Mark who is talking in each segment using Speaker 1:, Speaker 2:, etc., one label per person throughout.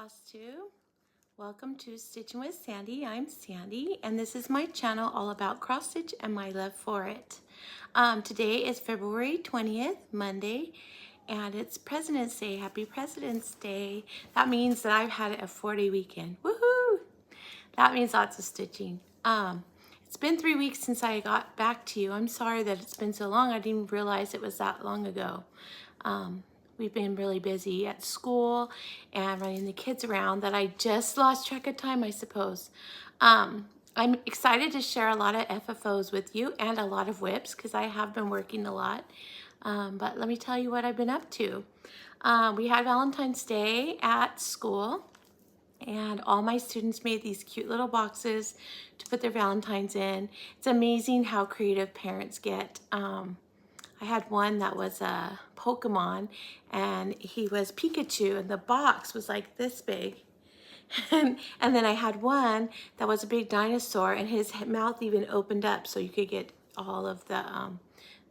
Speaker 1: Flosstube. Welcome to Stitching with Sandy. I'm Sandy, and this is my channel all about cross stitch and my love for it. Today is February 20th, Monday, and it's President's Day. Happy President's Day. That means that I've had a 4-day weekend. Woohoo! That means lots of stitching. It's been 3 weeks since I got back to you. I'm sorry that it's been so long. I didn't realize it was that long ago. We've been really busy at school and running the kids around that I just lost track of time, I suppose. I'm excited to share a lot of FFOs with you and a lot of whips because I have been working a lot. But let me tell you what I've been up to. We had Valentine's Day at school, and all my students made these cute little boxes to put their Valentines in. It's amazing how creative parents get. I had one that was a Pokemon, and he was Pikachu, and the box was like this big. And then I had one that was a big dinosaur, and his mouth even opened up so you could get all of the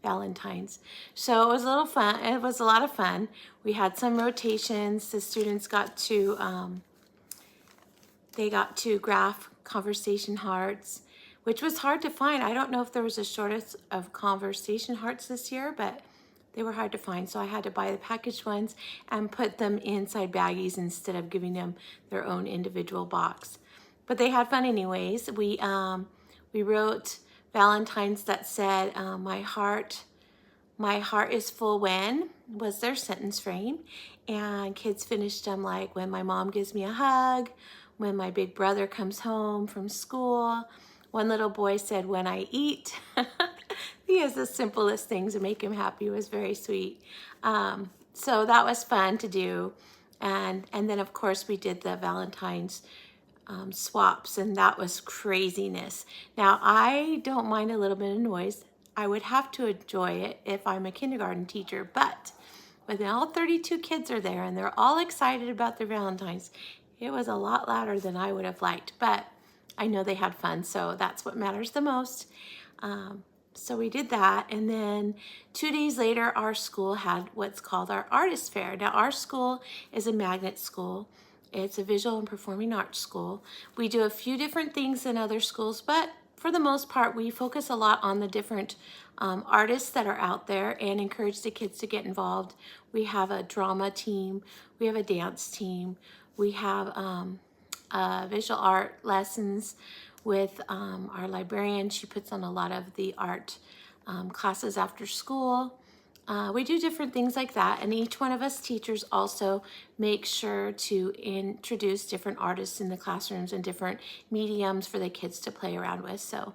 Speaker 1: Valentines. So it was a little fun. It was a lot of fun. We had some rotations. The students got to they got to graph conversation hearts, which was hard to find. I don't know if there was a shortage of conversation hearts this year, but they were hard to find. So I had to buy the packaged ones and put them inside baggies instead of giving them their own individual box. But they had fun anyways. We wrote Valentines that said, my heart is full when was their sentence frame. And kids finished them like, when my mom gives me a hug, when my big brother comes home from school. One little boy said, when I eat. He has the simplest things to make him happy. It was very sweet. So that was fun to do. And then, of course, we did the Valentine's swaps, and that was craziness. Now, I don't mind a little bit of noise. I would have to enjoy it if I'm a kindergarten teacher, but when all 32 kids are there and they're all excited about their Valentines, it was a lot louder than I would have liked, but I know they had fun, so that's what matters the most. So we did that, and then 2 days later, our school had what's called our artist fair. Now, our school is a magnet school. It's a visual and performing arts school. We do a few different things than other schools, but for the most part, we focus a lot on the different artists that are out there and encourage the kids to get involved. We have a drama team. We have a dance team. We have visual art lessons with our librarian. She puts on a lot of the art classes after school. We do different things like that, and each one of us teachers also make sure to introduce different artists in the classrooms and different mediums for the kids to play around with. So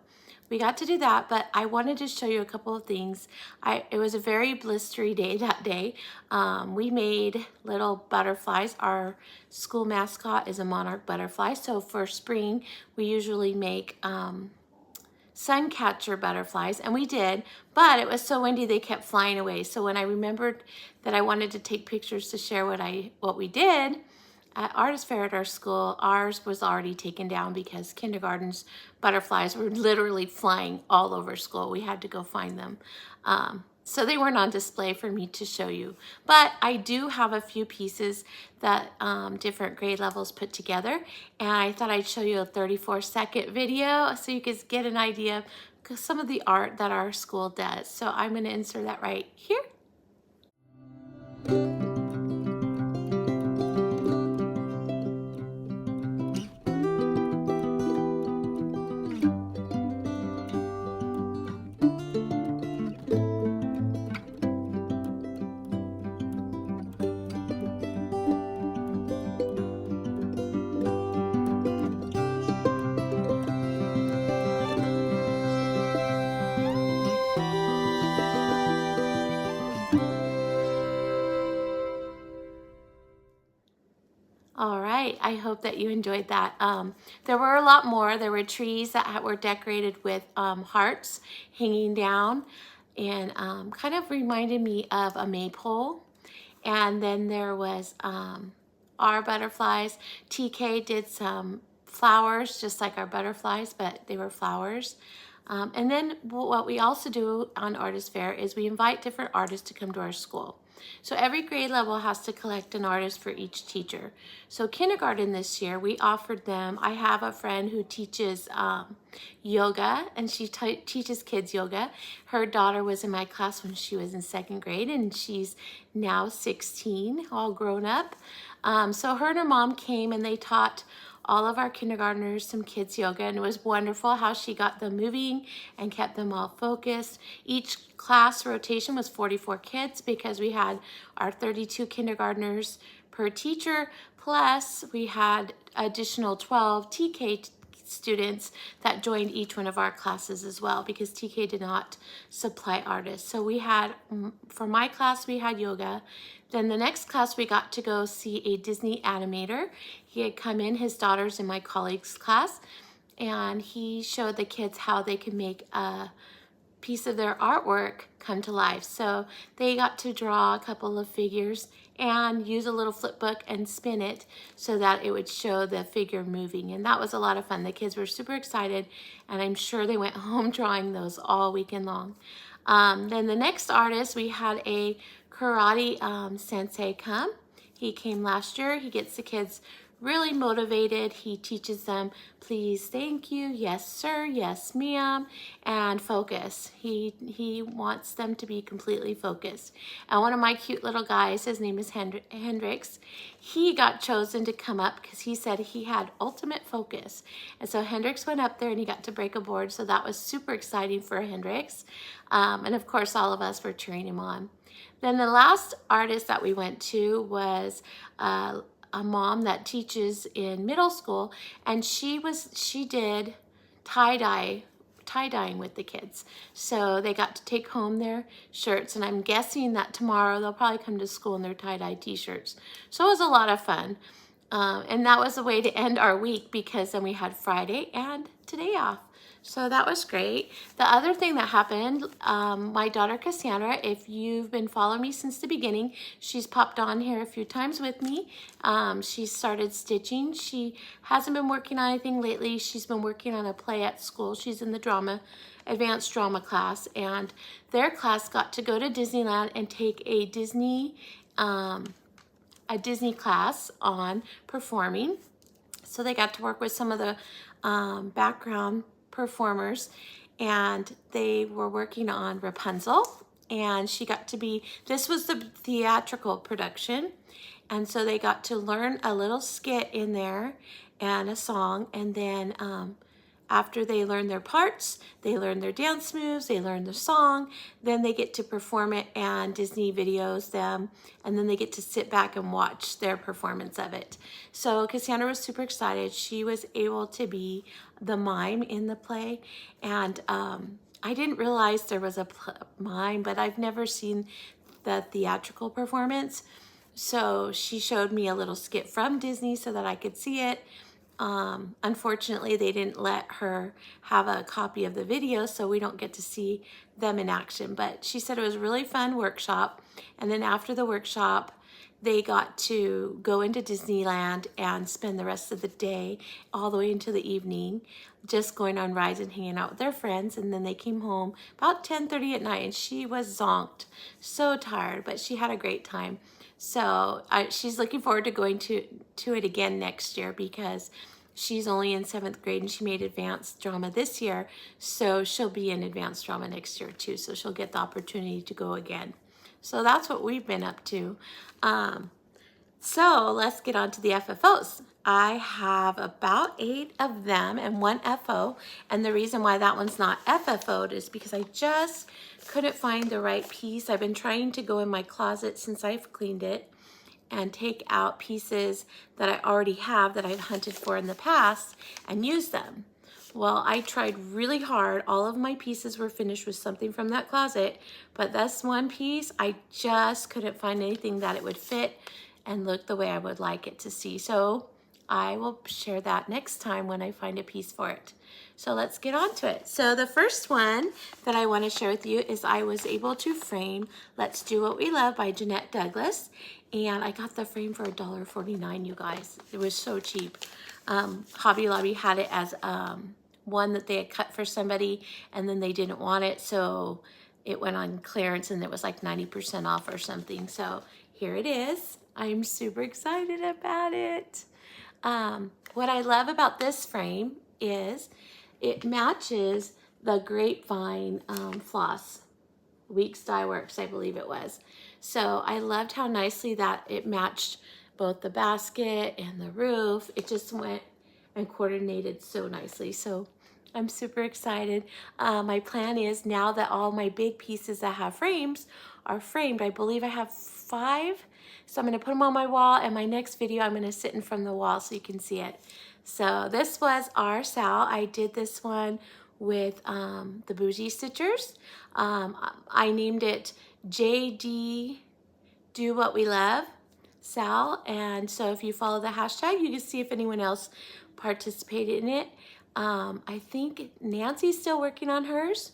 Speaker 1: we got to do that, but I wanted to show you a couple of things. It was a very blistery day that day. We made little butterflies. Our school mascot is a monarch butterfly, so for spring we usually make sun catcher butterflies, and we did, but it was so windy they kept flying away. So when I remembered that I wanted to take pictures to share what we did at artist fair at our school, ours was already taken down because kindergarten's butterflies were literally flying all over school. We had to go find them. So they weren't on display for me to show you. But I do have a few pieces that different grade levels put together, and I thought I'd show you a 34-second video so you could get an idea of some of the art that our school does. So I'm going to insert that right here. All right, I hope that you enjoyed that. There were a lot more. There were trees that were decorated with hearts hanging down, and kind of reminded me of a maypole. And then there was our butterflies. TK did some flowers, just like our butterflies, but they were flowers. And then what we also do on Artist Fair is we invite different artists to come to our school. So every grade level has to collect an artist for each teacher. So kindergarten this year, we offered them, I have a friend who teaches yoga, and she teaches kids yoga. Her daughter was in my class when she was in 2nd grade, and she's now 16, all grown up. So her and her mom came and they taught all of our kindergartners some kids yoga, and it was wonderful how she got them moving and kept them all focused. Each class rotation was 44 kids because we had our 32 kindergartners per teacher, plus we had additional 12 TK students that joined each one of our classes as well, because TK did not supply artists. So we had, for my class, we had yoga. Then the next class, we got to go see a Disney animator. He had come in, his daughter's in my colleague's class, and he showed the kids how they could make a piece of their artwork come to life. So they got to draw a couple of figures and use a little flip book and spin it so that it would show the figure moving. And that was a lot of fun. The kids were super excited, and I'm sure they went home drawing those all weekend long. Then the next artist, we had a karate sensei come. He came last year. He gets the kids really motivated. He teaches them, please, thank you, yes sir, yes ma'am, and focus. He wants them to be completely focused. And one of my cute little guys, his name is Hendrix, he got chosen to come up because he said he had ultimate focus. And so Hendrix went up there and he got to break a board, so that was super exciting for Hendrix. And of course all of us were cheering him on. Then the last artist that we went to was a mom that teaches in middle school, and she did tie-dyeing with the kids. So they got to take home their shirts, and I'm guessing that tomorrow they'll probably come to school in their tie-dye t-shirts. So it was a lot of fun. And that was a way to end our week, because then we had Friday and today off. So that was great. The other thing that happened, my daughter Cassandra, if you've been following me since the beginning, she's popped on here a few times with me. She started stitching. She hasn't been working on anything lately. She's been working on a play at school. She's in the advanced drama class, and their class got to go to Disneyland and take a Disney class on performing. So they got to work with some of the background performers, and they were working on Rapunzel, and she got to be, this was the theatrical production, and so they got to learn a little skit in there and a song, and then after they learn their parts, they learn their dance moves, they learn the song, then they get to perform it, and Disney videos them, and then they get to sit back and watch their performance of it. So Cassandra was super excited. She was able to be the mime in the play, and I didn't realize there was a mime, but I've never seen the theatrical performance. So she showed me a little skit from Disney so that I could see it. Unfortunately, they didn't let her have a copy of the video, so we don't get to see them in action. But she said it was a really fun workshop. And then after the workshop, they got to go into Disneyland and spend the rest of the day all the way into the evening, just going on rides and hanging out with their friends. And then they came home about 10:30 at night, and she was zonked, so tired, but she had a great time. So she's looking forward to going to it again next year, because she's only in 7th grade and she made advanced drama this year. So she'll be in advanced drama next year too. So she'll get the opportunity to go again. So that's what we've been up to. So let's get on to the FFOs. I have about 8 of them and 1 FO. And the reason why that one's not FFO'd is because I just couldn't find the right piece. I've been trying to go in my closet since I've cleaned it and take out pieces that I already have that I've hunted for in the past and use them. Well, I tried really hard. All of my pieces were finished with something from that closet, but this one piece, I just couldn't find anything that it would fit and look the way I would like it to see. So I will share that next time when I find a piece for it. So let's get on to it. So the first one that I want to share with you is I was able to frame Let's Do What We Love by Jeannette Douglas. And I got the frame for $1.49, you guys. It was so cheap. Hobby Lobby had it as one that they had cut for somebody, and then they didn't want it, so it went on clearance and it was like 90% off or something. So here it is. I'm super excited about it. What I love about this frame is it matches the grapevine floss, Weeks Dye Works, I believe it was. So I loved how nicely that it matched both the basket and the roof. It just went and coordinated so nicely. So I'm super excited. My plan is, now that all my big pieces that have frames are framed, I believe I have 5. So I'm going to put them on my wall, and my next video I'm going to sit in front of the wall so you can see it. So this was our SAL. I did this one with the Bougie Stitchers. I named it JD Do What We Love SAL, and so if you follow the hashtag, you can see if anyone else participated in it. I think Nancy's still working on hers,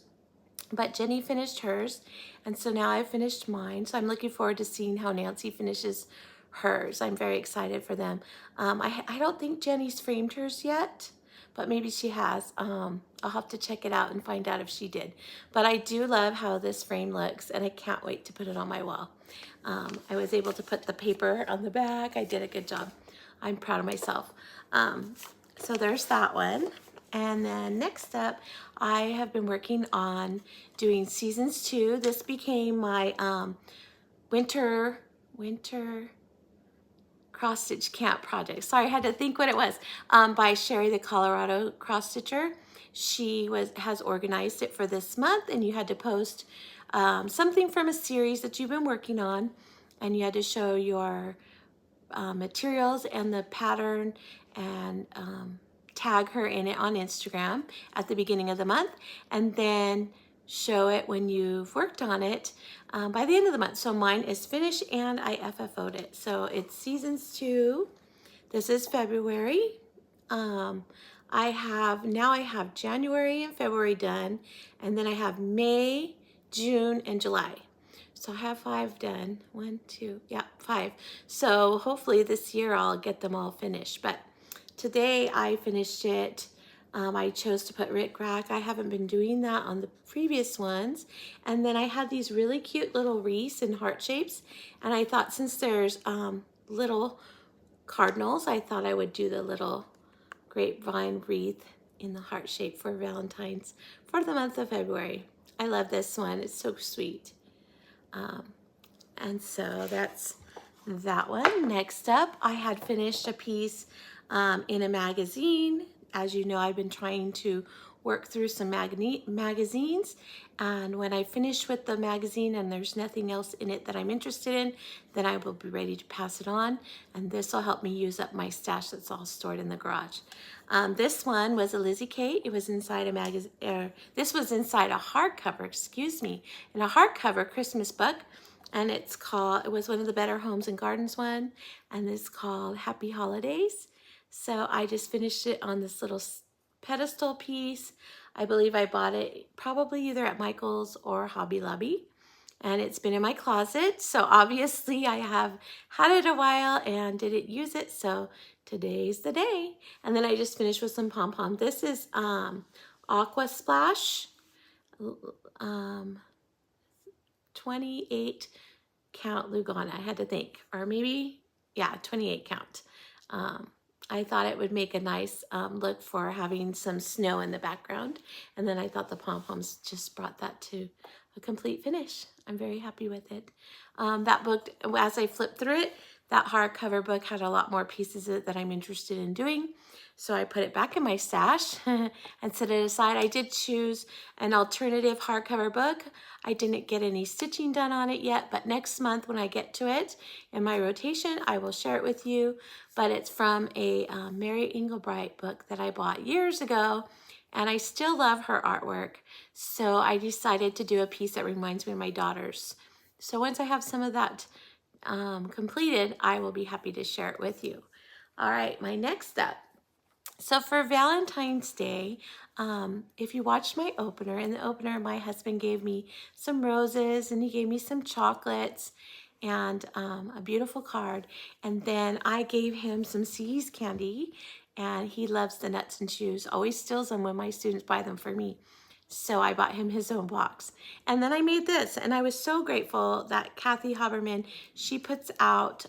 Speaker 1: but Jenny finished hers, and so now I've finished mine. So I'm looking forward to seeing how Nancy finishes hers. I'm very excited for them. I don't think Jenny's framed hers yet, but maybe she has. I'll have to check it out and find out if she did. But I do love how this frame looks, and I can't wait to put it on my wall. I was able to put the paper on the back. I did a good job. I'm proud of myself. So there's that one. And then next up, I have been working on doing seasons 2. This became my winter cross stitch camp project. Sorry, I had to think what it was. By Sherry, the Colorado cross stitcher. She has organized it for this month, and you had to post something from a series that you've been working on, and you had to show your materials and the pattern, and tag her in it on Instagram at the beginning of the month, and then show it when you've worked on it by the end of the month. So mine is finished, and I FFO'd it. So it's seasons 2. This is February. I have January and February done, and then I have May, June, and July. So I have 5 done. 1, 2, yeah, 5. So hopefully this year I'll get them all finished. But today I finished it. I chose to put rickrack. I haven't been doing that on the previous ones. And then I had these really cute little wreaths in heart shapes. And I thought, since there's little cardinals, I thought I would do the little grapevine wreath in the heart shape for Valentine's for the month of February. I love this one. It's so sweet. And so that's that one. Next up, I had finished a piece in a magazine. As you know, I've been trying to work through some magazines, and when I finish with the magazine and there's nothing else in it that I'm interested in, then I will be ready to pass it on, and this will help me use up my stash that's all stored in the garage. This one was a Lizzie Kate. It was inside a magazine. This was inside a hardcover, excuse me, in a hardcover Christmas book, and it was one of the Better Homes and Gardens one, and it's called Happy Holidays. So I just finished it on this little pedestal piece. I believe I bought it probably either at Michael's or Hobby Lobby, and it's been in my closet. So obviously I have had it a while and didn't use it, so today's the day. And then I just finished with some pom-pom. This is Aqua Splash, 28 count Lugana. I had to think, or maybe, yeah, 28 count. I thought it would make a nice look for having some snow in the background. And then I thought the pom-poms just brought that to a complete finish. I'm very happy with it. That book, as I flipped through it, that hardcover book had a lot more pieces that I'm interested in doing. So I put it back in my stash and set it aside. I did choose an alternative hardcover book. I didn't get any stitching done on it yet, but next month when I get to it in my rotation, I will share it with you. But it's from a Mary Engelbright book that I bought years ago, and I still love her artwork. So I decided to do a piece that reminds me of my daughters. So once I have some of that completed, I will be happy to share it with you. All right, my next step. So for Valentine's Day, if you watched my opener, in the opener, my husband gave me some roses, and he gave me some chocolates and a beautiful card. And then I gave him some C's candy, and he loves the nuts and chews, always steals them when my students buy them for me. So I bought him his own box. And then I made this, and I was so grateful that Kathy Haberman, she puts out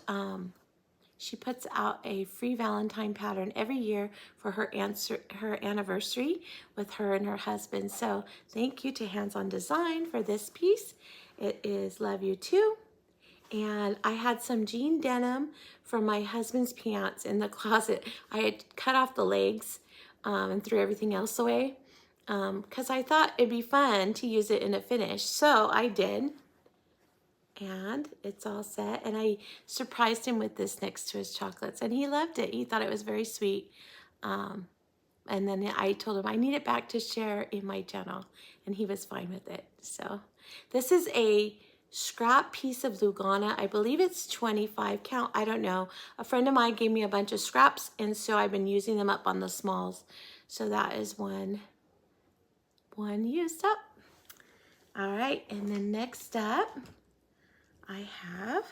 Speaker 1: a free Valentine pattern every year for her anniversary with her and her husband. So thank you to Hands On Design for this piece. It is Love You Too. And I had some jean denim from my husband's pants in the closet. I had cut off the legs and threw everything else away because I thought it'd be fun to use it in a finish. So I did. And it's all set. And I surprised him with this next to his chocolates. And he loved it. He thought it was very sweet. And then I told him I need it back to share in my channel. And he was fine with it. So this is a scrap piece of Lugana. I believe it's 25 count. I don't know. A friend of mine gave me a bunch of scraps. And so I've been using them up on the smalls. So that is one used up. All right. And then next up, I have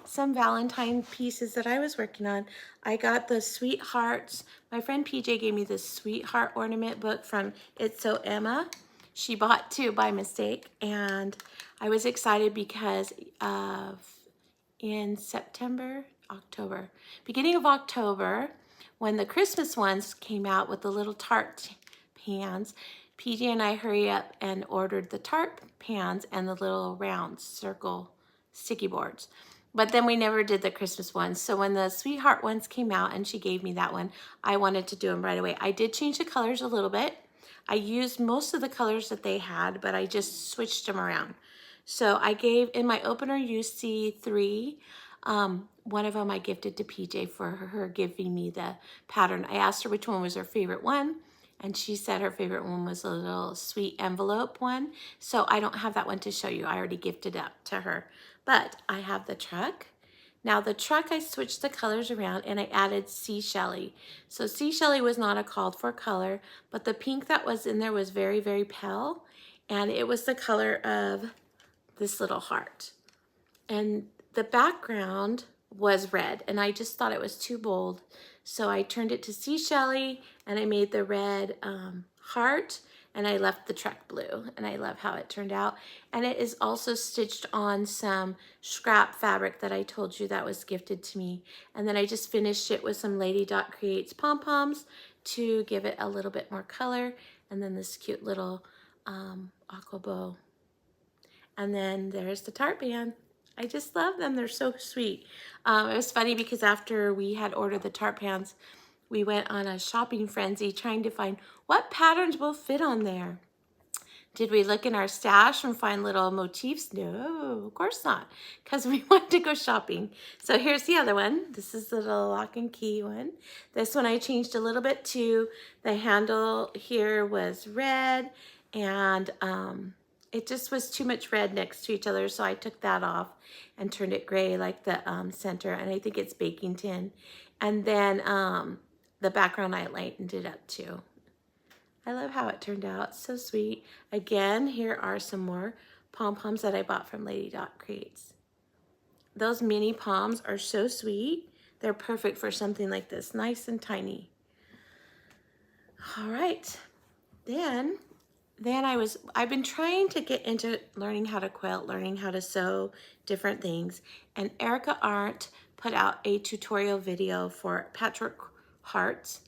Speaker 1: some Valentine pieces that I was working on. I got the Sweethearts. My friend PJ gave me this Sweetheart ornament book from It's So Emma. She bought two by mistake, and I was excited because in beginning of October, when the Christmas ones came out with the little tart pans, PJ and I hurry up and ordered the tart pans and the little round circle sticky boards. But then we never did the Christmas ones. So when the Sweetheart ones came out and she gave me that one, I wanted to do them right away. I did change the colors a little bit. I used most of the colors that they had, but I just switched them around. So I gave, in my opener, you see 3. One of them I gifted to PJ for her giving me the pattern. I asked her which one was her favorite one. And she said her favorite one was a little sweet envelope one. So I don't have that one to show you. I already gifted up to her. But I have the truck. Now the truck, I switched the colors around and I added Seashelly. So Seashelly was not a called for color, but the pink that was in there was very, very pale. And it was the color of this little heart. And the background was red, and I just thought it was too bold. So I turned it to Seashelly, and I made the red heart, and I left the truck blue, and I love how it turned out. And it is also stitched on some scrap fabric that I told you that was gifted to me. And then I just finished it with some Lady Dot Creates pom-poms to give it a little bit more color, and then this cute little aqua bow. And then there's the tart band. I just love them. They're so sweet. It was funny because after we had ordered the tart pans, we went on a shopping frenzy trying to find what patterns will fit on there. Did we look in our stash and find little motifs? No, of course not, because we wanted to go shopping. So here's the other one. This is the little lock and key one. This one I changed a little bit too. The handle here was red, and it just was too much red next to each other, so I took that off and turned it gray like the center, and I think it's baking tin. And then the background I lightened it up too. I love how it turned out, so sweet. Again, here are some more pom-poms that I bought from Lady Dot Creates. Those mini poms are so sweet. They're perfect for something like this, nice and tiny. All right, then I've been trying to get into learning how to quilt, learning how to sew different things. And Erica Arndt put out a tutorial video for patchwork hearts.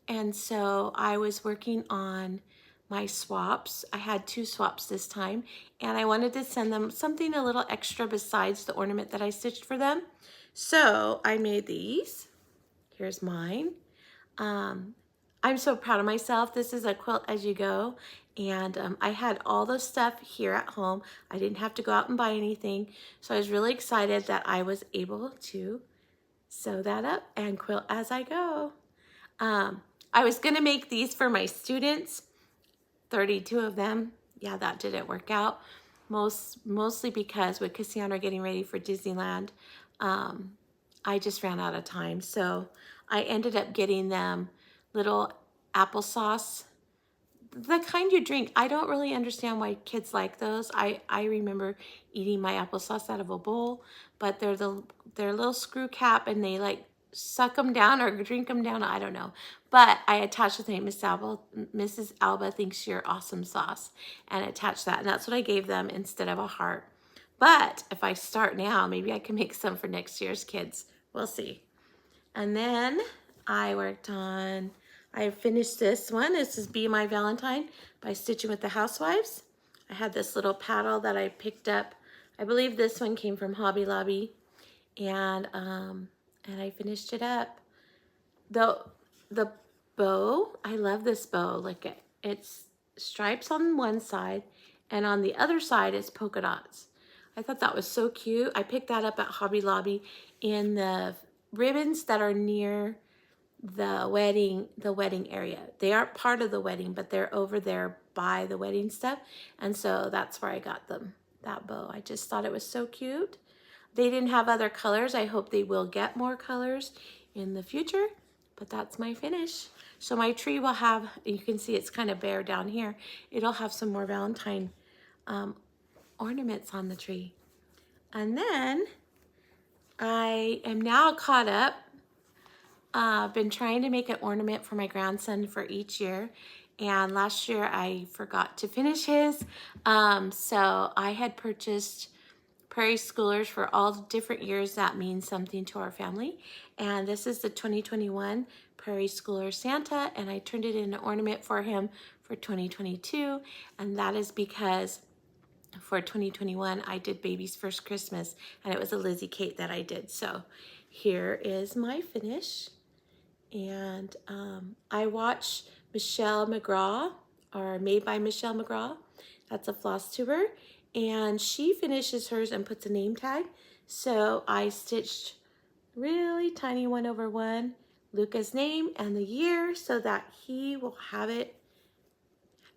Speaker 1: And so I was working on my swaps. I had 2 swaps this time, and I wanted to send them something a little extra besides the ornament that I stitched for them. So I made these. Here's mine. I'm so proud of myself. This is a quilt as you go. And I had all the stuff here at home. I didn't have to go out and buy anything. So I was really excited that I was able to sew that up and quilt as I go. I was gonna make these for my students, 32 of them. Yeah, that didn't work out. Mostly because with Cassandra getting ready for Disneyland, I just ran out of time. So I ended up getting them little applesauce, the kind you drink. I don't really understand why kids like those. I remember eating my applesauce out of a bowl, but they're a little screw cap, and they like suck them down or drink them down. I don't know. But I attached the thing, Mrs. Alba thinks you're awesome sauce, and attached that. And that's what I gave them instead of a heart. But if I start now, maybe I can make some for next year's kids. We'll see. And then I finished this one. This is Be My Valentine by Stitching with the Housewives. I had this little paddle that I picked up. I believe this one came from Hobby Lobby. And I finished it up. The bow, I love this bow. Look at it's stripes on one side, and on the other side it's polka dots. I thought that was so cute. I picked that up at Hobby Lobby, in the ribbons that are near the wedding area. They aren't part of the wedding, but they're over there by the wedding stuff. And so that's where I got them, that bow. I just thought it was so cute. They didn't have other colors. I hope they will get more colors in the future, but that's my finish. So my tree will have, you can see it's kind of bare down here. It'll have some more Valentine ornaments on the tree. And then I am now caught up. Been trying to make an ornament for my grandson for each year. And last year I forgot to finish his. So I had purchased Prairie Schoolers for all different years that means something to our family. And this is the 2021 Prairie Schooler Santa, and I turned it into an ornament for him for 2022. And that is because for 2021, I did Baby's First Christmas, and it was a Lizzie Kate that I did. So here is my finish. And I watched Michelle McGraw, or Made by Michelle McGraw. That's a Flosstuber. And she finishes hers and puts a name tag. So I stitched really tiny 1/1, Luca's name and the year, so that he will have it.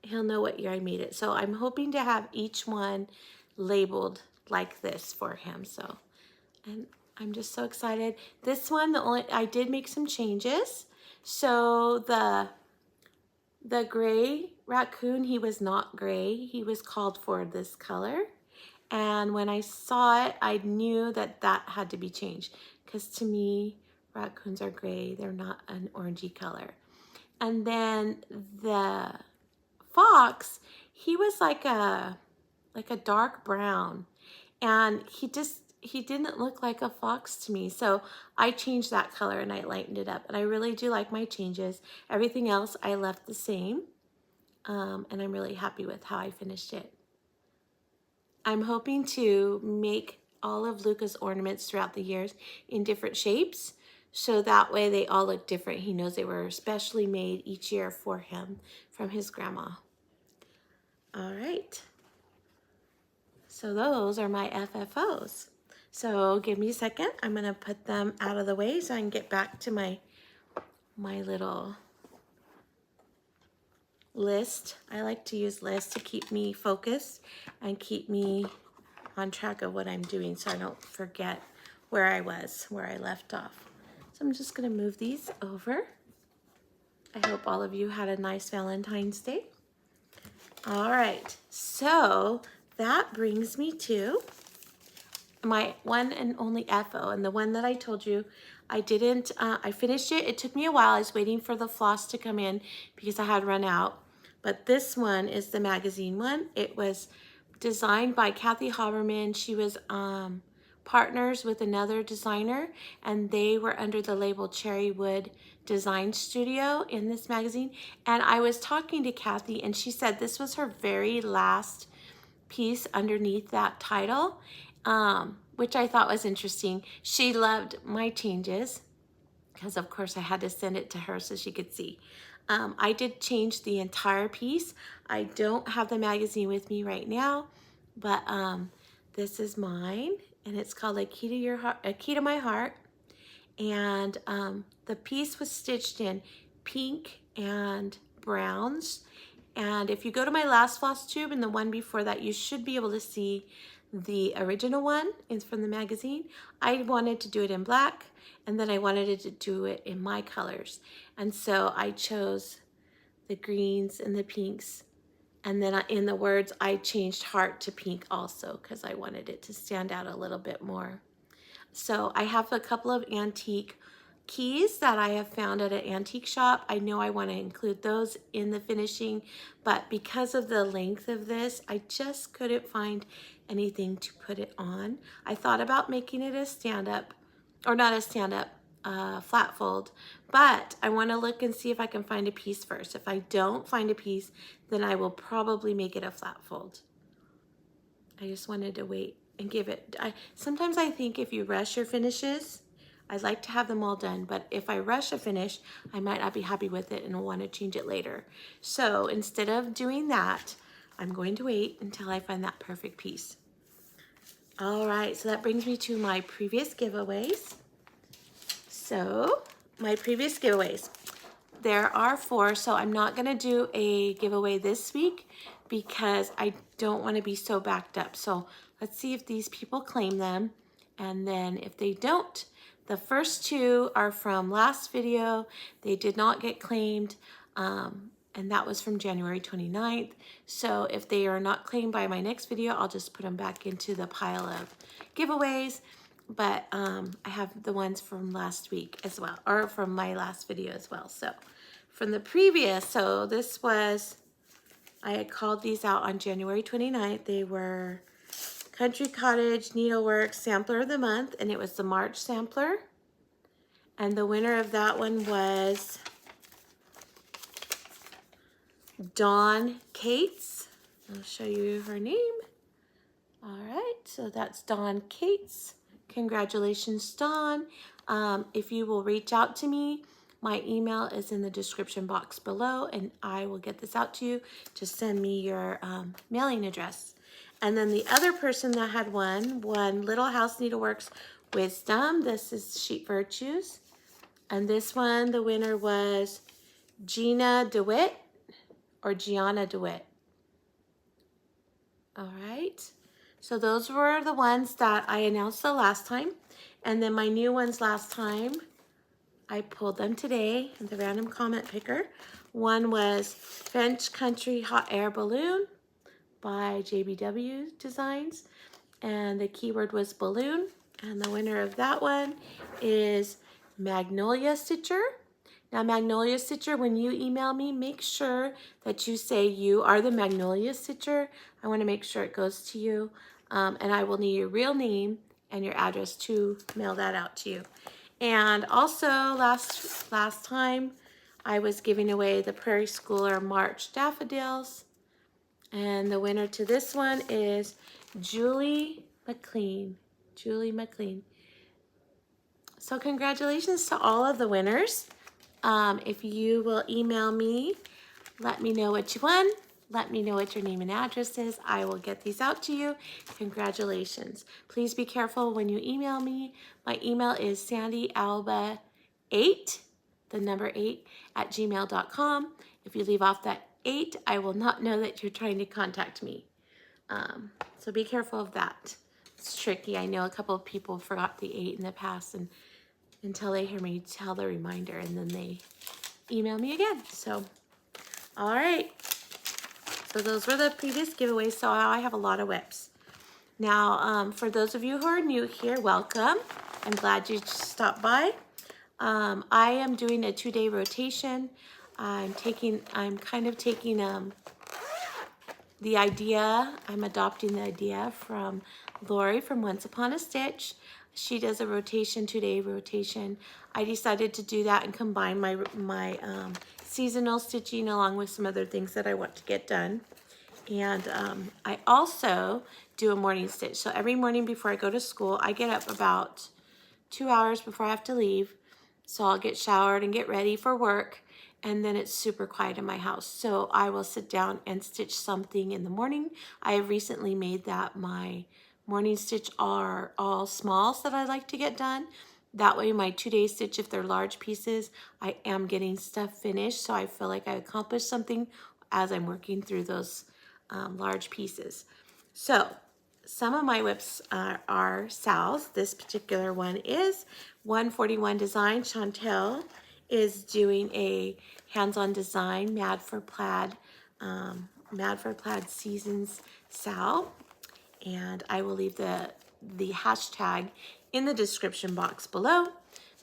Speaker 1: He'll know what year I made it. So I'm hoping to have each one labeled like this for him. So, and I'm just so excited. This one, I did make some changes. So the gray raccoon, he was not gray. He was called for this color. And when I saw it, I knew that that had to be changed, because to me, raccoons are gray. They're not an orangey color. And then the fox, he was like a dark brown. And he didn't look like a fox to me. So I changed that color and I lightened it up. And I really do like my changes. Everything else I left the same. And I'm really happy with how I finished it. I'm hoping to make all of Luca's ornaments throughout the years in different shapes. So that way they all look different. He knows they were specially made each year for him from his grandma. All right. So those are my FFOs. So give me a second. I'm going to put them out of the way so I can get back to my little list. I like to use lists to keep me focused and keep me on track of what I'm doing so I don't forget where I left off. So I'm just going to move these over. I hope all of you had a nice Valentine's Day. All right, so that brings me to my one and only FO, and the one that I told you I didn't, I finished it. It took me a while. I was waiting for the floss to come in because I had run out. But this one is the magazine one. It was designed by Kathy Haberman. She was partners with another designer, and they were under the label Cherrywood Design Studio in this magazine. And I was talking to Kathy, and she said this was her very last piece underneath that title, which I thought was interesting. She loved my changes because, of course, I had to send it to her so she could see. I did change the entire piece. I don't have the magazine with me right now, but this is mine, and it's called A Key to Your Heart, A Key to My Heart. And the piece was stitched in pink and browns. And if you go to my last Flosstube and the one before that, you should be able to see the original one. It's from the magazine. I wanted to do it in black, and then I wanted to do it in my colors. And so I chose the greens and the pinks. And then in the words, I changed heart to pink also because I wanted it to stand out a little bit more. So I have a couple of antique keys that I have found at an antique shop. I know I want to include those in the finishing, but because of the length of this, I just couldn't find anything to put it on. I thought about making it a stand-up, or not a stand-up, flat fold, but I want to look and see if I can find a piece first. If I don't find a piece, then I will probably make it a flat fold. I just wanted to wait and give it, sometimes I think if you rush your finishes, I'd like to have them all done, but if I rush a finish, I might not be happy with it and will want to change it later. So instead of doing that, I'm going to wait until I find that perfect piece. All right, so that brings me to my previous giveaways. So my previous giveaways, there are 4, so I'm not gonna do a giveaway this week because I don't wanna be so backed up. So let's see if these people claim them. And then if they don't, the first 2 are from last video. They did not get claimed, and that was from January 29th. So if they are not claimed by my next video, I'll just put them back into the pile of giveaways. But I have the ones from last week as well, or from my last video as well. So from the previous, so this was, I had called these out on January 29th. They were Country Cottage Needlework Sampler of the Month, and it was the March sampler. And the winner of that one was Dawn Cates. I'll show you her name. All right, so that's Dawn Cates. Congratulations, Dawn. If you will reach out to me, my email is in the description box below, and I will get this out to you. Just send me your mailing address. And then the other person that had won Little House Needleworks Wisdom. This is Sheep Virtues. And this one, the winner was Gianna DeWitt, or Gianna DeWitt. All right. So those were the ones that I announced the last time. And then my new ones last time, I pulled them today in the random comment picker. One was French Country Hot Air Balloon by JBW Designs, and the keyword was balloon. And the winner of that one is Magnolia Stitcher. Now, Magnolia Stitcher, when you email me, make sure that you say you are the Magnolia Stitcher. I want to make sure it goes to you, and I will need your real name and your address to mail that out to you. And also, last time, I was giving away the Prairie Schooler March Daffodils. And the winner to this one is Julie McLean. Julie McLean. So congratulations to all of the winners. If you will email me, let me know what you won. Let me know what your name and address is. I will get these out to you. Congratulations. Please be careful when you email me. My email is sandyalba8, the number 8, @gmail.com. If you leave off that 8, I will not know that you're trying to contact me. So be careful of that. It's tricky. I know a couple of people forgot the 8 in the past, and until they hear me tell the reminder, and then they email me again. So, all right. So those were the previous giveaways. So I have a lot of whips. Now, for those of you who are new here, welcome. I'm glad you stopped by. I am doing a 2-day rotation. I'm kind of taking the idea, I'm adopting the idea from Lori from Once Upon a Stitch. She does a rotation, 2-day rotation. I decided to do that and combine my seasonal stitching along with some other things that I want to get done. And I also do a morning stitch. So every morning before I go to school, I get up about 2 hours before I have to leave. So I'll get showered and get ready for work. And then it's super quiet in my house. So I will sit down and stitch something in the morning. I have recently made that my morning stitch are all smalls that I like to get done. That way my 2-day stitch, if they're large pieces, I am getting stuff finished. So I feel like I accomplished something as I'm working through those large pieces. So some of my whips are SALs. This particular one is 141 Design. Chantel is doing a hands-on design Mad for Plaid Seasons SAL, and I will leave the hashtag in the description box below.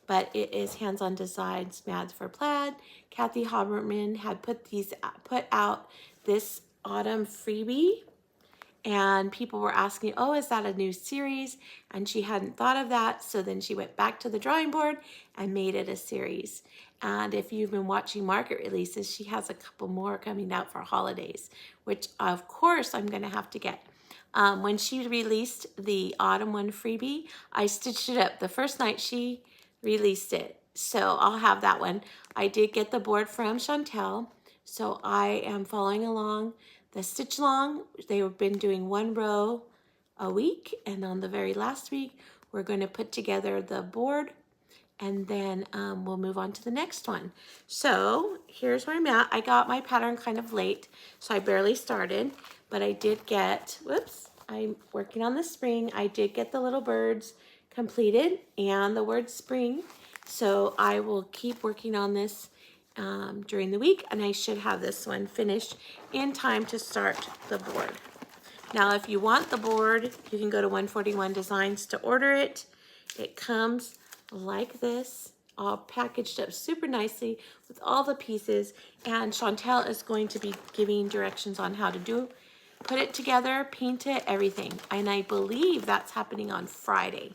Speaker 1: but it is Hands On Design SAL for Plaid. Kathy Haberman had put out this autumn freebie, and people were asking, oh, is that a new series? And she hadn't thought of that, so then she went back to the drawing board and made it a series. And if you've been watching market releases, she has a couple more coming out for holidays, which of course I'm gonna have to get. When she released the autumn one freebie, I stitched it up the first night she released it. So I'll have that one. I did get the board from Chantel, so I am following along the stitch along. They've been doing 1 row a week, and on the very last week, we're going to put together the board, and then we'll move on to the next one. So here's where I'm at. I got my pattern kind of late, so I barely started, but I did get, whoops, I'm working on the spring. I did get the little birds completed and the word spring. So I will keep working on this during the week, and I should have this one finished in time to start the board. Now, if you want the board, you can go to 141 Designs to order it. It comes like this, all packaged up super nicely with all the pieces, and Chantel is going to be giving directions on how to put it together, paint it, everything. And I believe that's happening on Friday.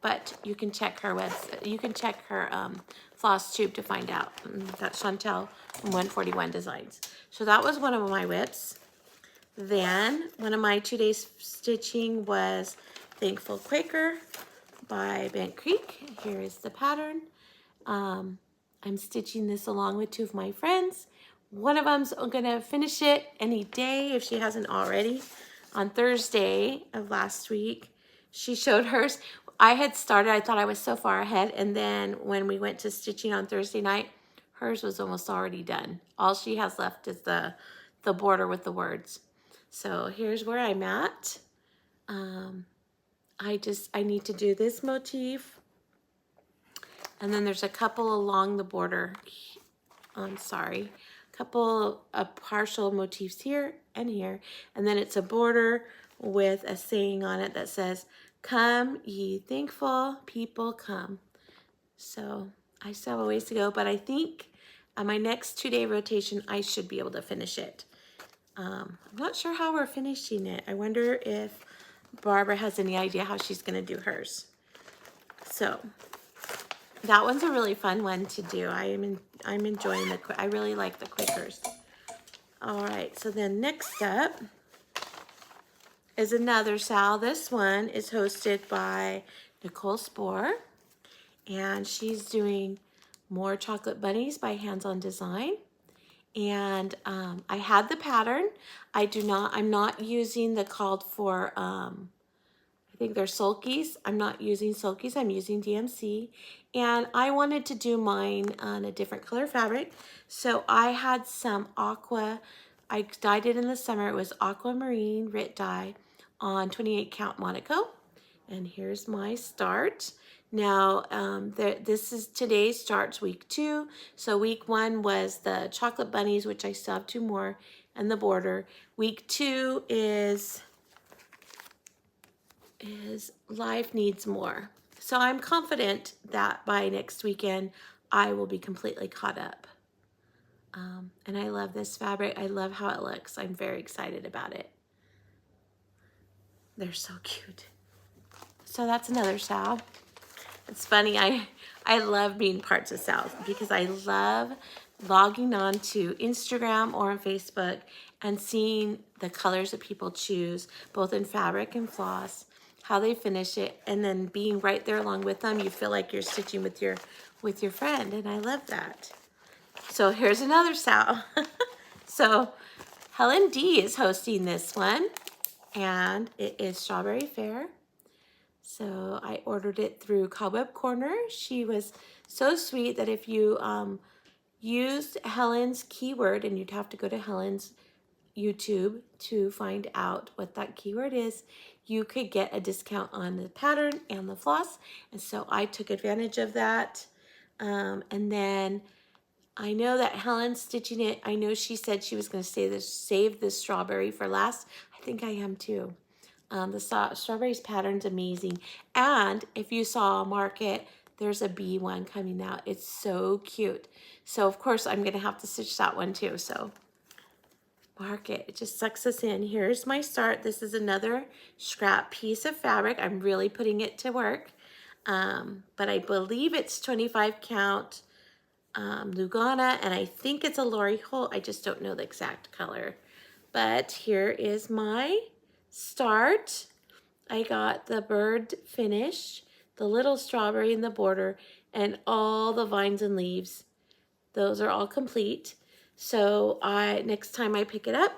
Speaker 1: But you can check her website. You can check her Flosstube to find out. That's Chantel from 141 Designs. So that was one of my whips. Then one of my 2 days stitching was Thankful Quaker by Bent Creek. Here is the pattern. I'm stitching this along with 2 of my friends. One of them's gonna finish it any day if she hasn't already. On Thursday of last week, she showed hers. I had started, I thought I was so far ahead, and then when we went to stitching on Thursday night, hers was almost already done. All she has left is the border with the words. So here's where I'm at. I need to do this motif, and then there's a couple along the border. I'm sorry, a couple of partial motifs here and here, and then it's a border with a saying on it that says, "Come, ye thankful people, come." So I still have a ways to go, but I think on my next 2-day rotation, I should be able to finish it. I'm not sure how we're finishing it. I wonder if Barbara has any idea how she's gonna do hers. So that one's a really fun one to do. I'm enjoying I really like the Quakers. All right, so then next up is another SAL. This one is hosted by Nicole Spohr, and she's doing more chocolate bunnies by Hands On Design. And I had the pattern. I'm not using the called for, I think they're sulkies. I'm not using sulkies, I'm using DMC. And I wanted to do mine on a different color fabric. So I had some aqua, I dyed it in the summer. It was aquamarine Rit dye on 28 count Monaco. And here's my start. Now, today starts week 2. So week 1 was the chocolate bunnies, which I still have 2 more, and the border. Week 2 is Life Needs More. So I'm confident that by next weekend, I will be completely caught up. And I love this fabric. I love how it looks. I'm very excited about it. They're so cute. So that's another SAL. It's funny, I love being parts of SALs because I love logging on to Instagram or on Facebook and seeing the colors that people choose, both in fabric and floss, how they finish it, and then being right there along with them. You feel like you're stitching with your friend, and I love that. So here's another SAL. So Helen D is hosting this one, and it is Strawberry Faire. So I ordered it through Cobweb Corner. She was so sweet that if you used Helen's keyword, and you'd have to go to Helen's YouTube to find out what that keyword is, you could get a discount on the pattern and the floss. And so I took advantage of that. And then I know that Helen's stitching it. I know she said she was going to save this strawberry for last. I think I am too. The strawberries pattern's amazing. And if you saw Market, there's a bee one coming out. It's so cute. So of course I'm gonna have to stitch that one too. So mark it. It just sucks us in. Here's my start. This is another scrap piece of fabric. I'm really putting it to work. But I believe it's 25 count Lugana, and I think it's a Lori Holt. I just don't know the exact color. But here is my start. I got the bird finish, the little strawberry in the border, and all the vines and leaves. Those are all complete. So next time I pick it up,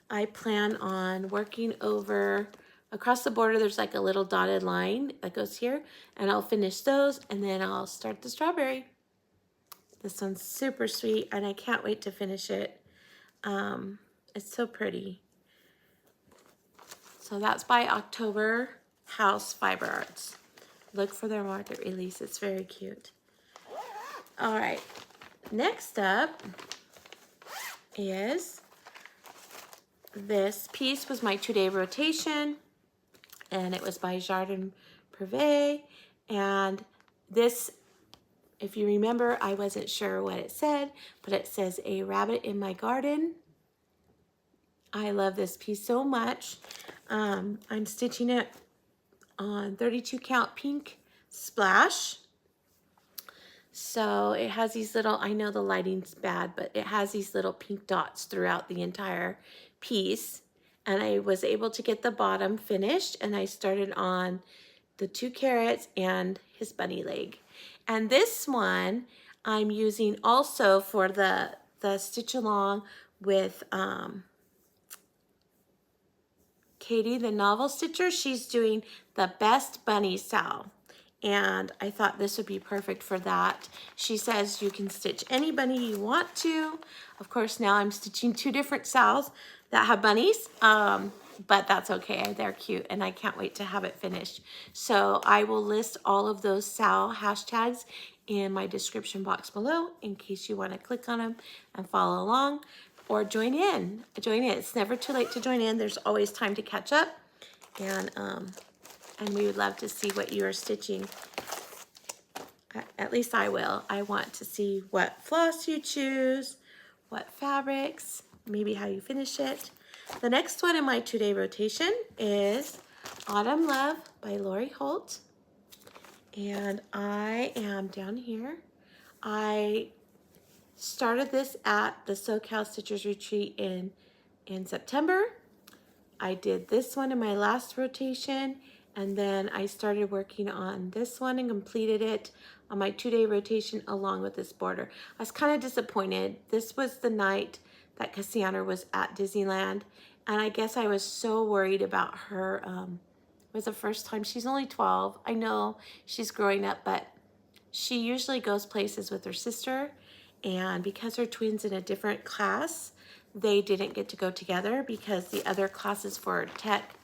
Speaker 1: I plan on working over across the border. There's like a little dotted line that goes here, and I'll finish those, and then I'll start the strawberry. This one's super sweet, and I can't wait to finish it. It's so pretty. So that's by Octoberhouse Fiber Arts. Look for their market release. It's very cute. All right. Next up is this piece. Was my 2-day rotation, and it was by Jardin Privé. And this, if you remember, I wasn't sure what it said, but it says a rabbit in my garden. I love this piece so much. I'm stitching it on 32 count pink splash. So it has these little, I know the lighting's bad, but it has these little pink dots throughout the entire piece. And I was able to get the bottom finished, and I started on the 2 carrots and his bunny leg. And this one I'm using also for the stitch along with Katie, the novel stitcher. She's doing the best Bunnies SAL. And I thought this would be perfect for that. She says you can stitch any bunny you want to. Of course, now I'm stitching 2 different SALs that have bunnies, but that's okay. They're cute, and I can't wait to have it finished. So I will list all of those SAL hashtags in my description box below in case you want to click on them and follow along or join in. It's never too late to join in. There's always time to catch up, and we would love to see what you are stitching. At least I will. I want to see what floss you choose, what fabrics, maybe how you finish it. The next one in my 2-day rotation is Autumn Love by Lori Holt. And I am down here. I started this at the SoCal Stitchers Retreat in September. I did this one in my last rotation, and then I started working on this one and completed it on my 2-day rotation along with this border. I was kind of disappointed. This was the night that Cassandra was at Disneyland, and I guess I was so worried about her. It was the first time. She's only 12. I know she's growing up, but she usually goes places with her sister, and because her twins in a different class, they didn't get to go together because the other class is for tech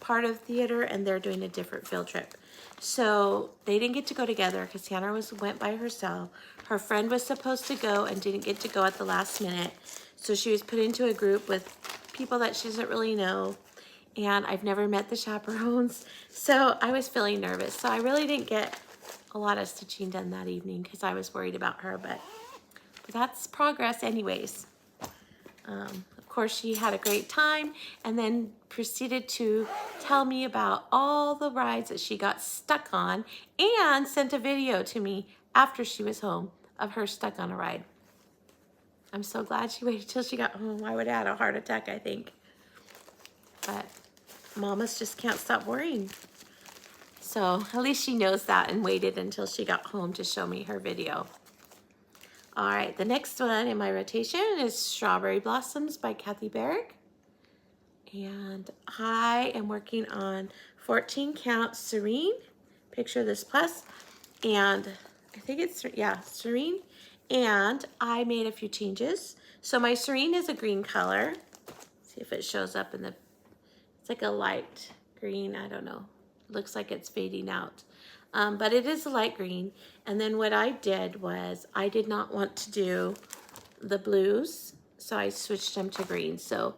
Speaker 1: part of theater, and they're doing a different field trip. So they didn't get to go together. Cassandra went by herself. Her friend was supposed to go and didn't get to go at the last minute. So she was put into a group with people that she doesn't really know. And I've never met the chaperones. So I was feeling nervous. So I really didn't get a lot of stitching done that evening because I was worried about her. But that's progress anyways. Of course, she had a great time and then proceeded to tell me about all the rides that she got stuck on and sent a video to me after she was home of her stuck on a ride. I'm so glad she waited till she got home. I would have had a heart attack, I think. But mamas just can't stop worrying. So at least she knows that and waited until she got home to show me her video. All right, the next one in my rotation is Strawberry Blossoms by Kathy Barrick. And I am working on 14 count Serene. Picture this plus. And I think it's, yeah, Serene. And I made a few changes. So my Serene is a green color. See if it shows up in the, it's like a light green, I don't know. Looks like it's fading out. But it is a light green. And then what I did was I did not want to do the blues, so I switched them to green. So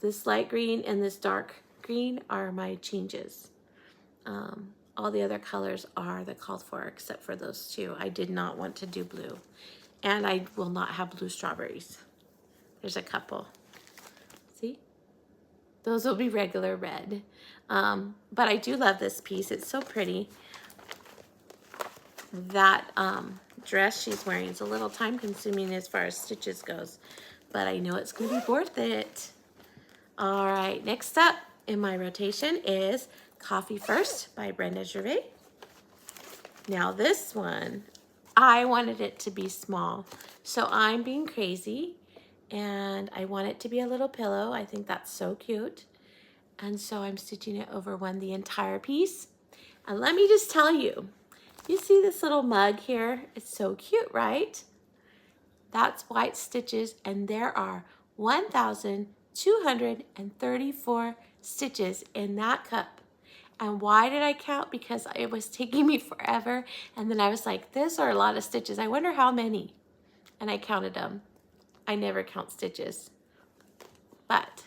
Speaker 1: this light green and this dark green are my changes. All the other colors are the called for except for those two. I did not want to do blue. And I will not have blue strawberries. There's a couple. See? Those will be regular red. But I do love this piece. It's so pretty. That dress she's wearing is a little time consuming as far as stitches goes. But I know it's going to be worth it. All right, next up in my rotation is Coffee First by Brenda Gervais. Now this one, I wanted it to be small. So I'm being crazy and I want it to be a little pillow. I think that's so cute. And so I'm stitching it over the entire piece. And let me just tell you, you see this little mug here? It's so cute, right? That's white stitches, and there are 1,234 stitches in that cup. And why did I count? Because it was taking me forever. And then I was like, these are a lot of stitches. I wonder how many. And I counted them. I never count stitches. But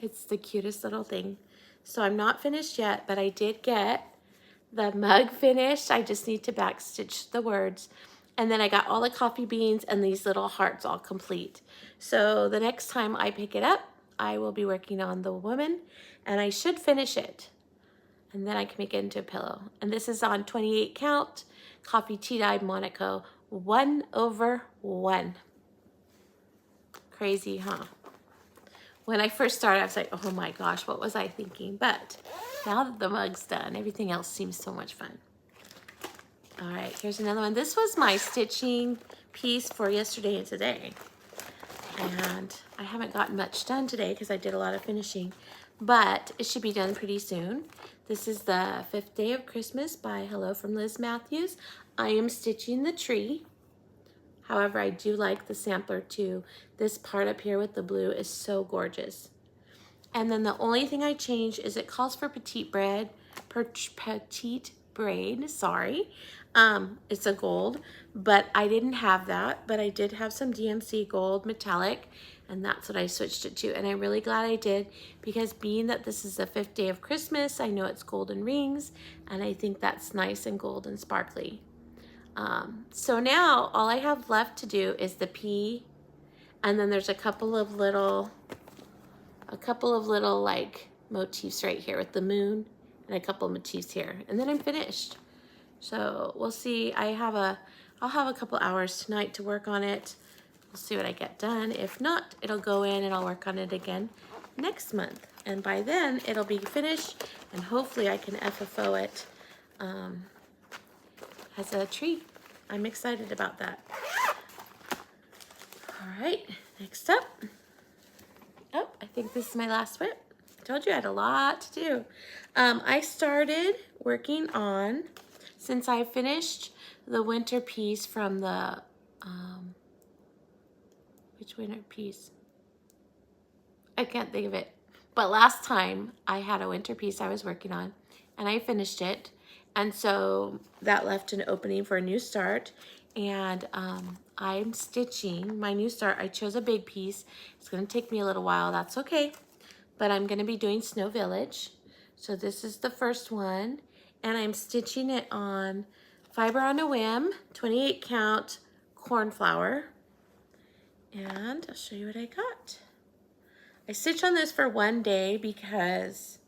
Speaker 1: it's the cutest little thing. So I'm not finished yet, but I did get the mug finished. I just need to backstitch the words. And then I got all the coffee beans and these little hearts all complete. So the next time I pick it up, I will be working on the woman and I should finish it. And then I can make it into a pillow. And this is on 28 count, coffee tea-dye Monaco, 1/1. Crazy, huh? When I first started, I was like, oh my gosh, what was I thinking? But now that the mug's done, everything else seems so much fun. All right, here's another one. This was my stitching piece for yesterday and today. And I haven't gotten much done today because I did a lot of finishing, but it should be done pretty soon. This is the 5th Day of Christmas by Hello from Liz Matthews. I am stitching the tree. However, I do like the sampler too. This part up here with the blue is so gorgeous. And then the only thing I changed is it calls for petite braid, sorry. It's a gold, but I didn't have that, but I did have some DMC gold metallic, and that's what I switched it to. And I'm really glad I did, because being that this is the 5th day of Christmas, I know it's golden rings, and I think that's nice and gold and sparkly. So now all I have left to do is the P, and then there's a couple of little like motifs right here with the moon and a couple of motifs here, and then I'm finished. So we'll see. I'll have a couple hours tonight to work on it. We'll see what I get done. If not, it'll go in and I'll work on it again next month. And by then it'll be finished, and hopefully I can FFO it as a tree. I'm excited about that. All right, next up. Oh, I think this is my last whip. I told you I had a lot to do. I started working on, since I finished the winter piece from the, which winter piece? I can't think of it. But last time I had a winter piece I was working on, and I finished it. And so that left an opening for a new start. And I'm stitching my new start. I chose a big piece. It's going to take me a little while. That's okay. But I'm going to be doing Snow Village. So this is the first one. And I'm stitching it on Fiber on a Whim, 28 count cornflower. And I'll show you what I got. I stitched on this for one day because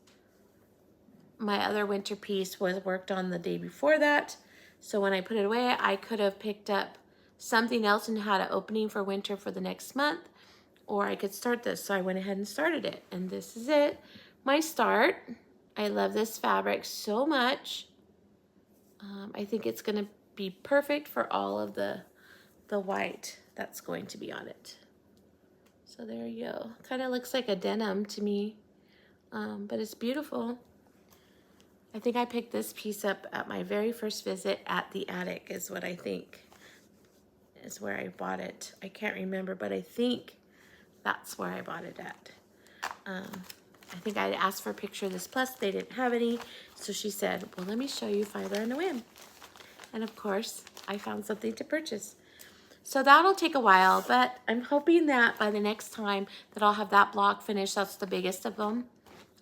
Speaker 1: my other winter piece was worked on the day before that. So when I put it away, I could have picked up something else and had an opening for winter for the next month, or I could start this. So I went ahead and started it, and this is it, my start. I love this fabric so much. I think it's gonna be perfect for all of the white that's going to be on it. So there you go. Kind of looks like a denim to me, but it's beautiful. I think I picked this piece up at my very first visit at the attic, is what I think is where I bought it. I can't remember, but I think that's where I bought it at. I think I asked for a picture of this plus, they didn't have any. So she said, well, let me show you Fiber on a Whim. And of course, I found something to purchase. So that'll take a while, but I'm hoping that by the next time that I'll have that block finished. That's the biggest of them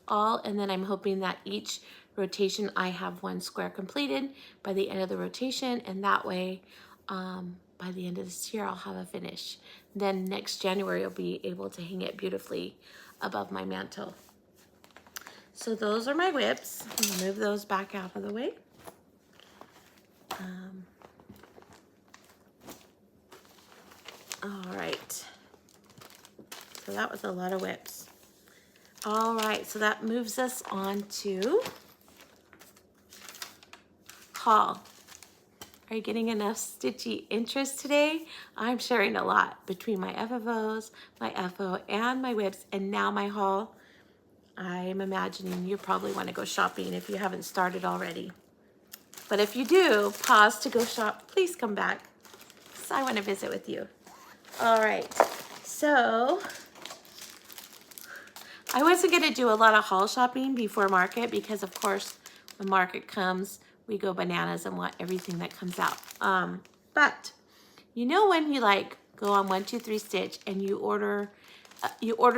Speaker 1: all. And then I'm hoping that each rotation, I have one square completed by the end of the rotation, and that way by the end of this year I'll have a finish. Then next January I'll be able to hang it beautifully above my mantle. So those are my whips. I'm gonna move those back out of the way. All right, so that was a lot of whips. All right, so that moves us on to haul. Are you getting enough stitchy interest today? I'm sharing a lot between my FFOs, my FO, and my whips, and now my haul. I'm imagining you probably want to go shopping if you haven't started already. But if you do, pause to go shop. Please come back, so I want to visit with you. All right, so I wasn't going to do a lot of haul shopping before market because, of course, when market comes, we go bananas and want everything that comes out. But you know when you like go on 1, 2, 3 Stitch and you order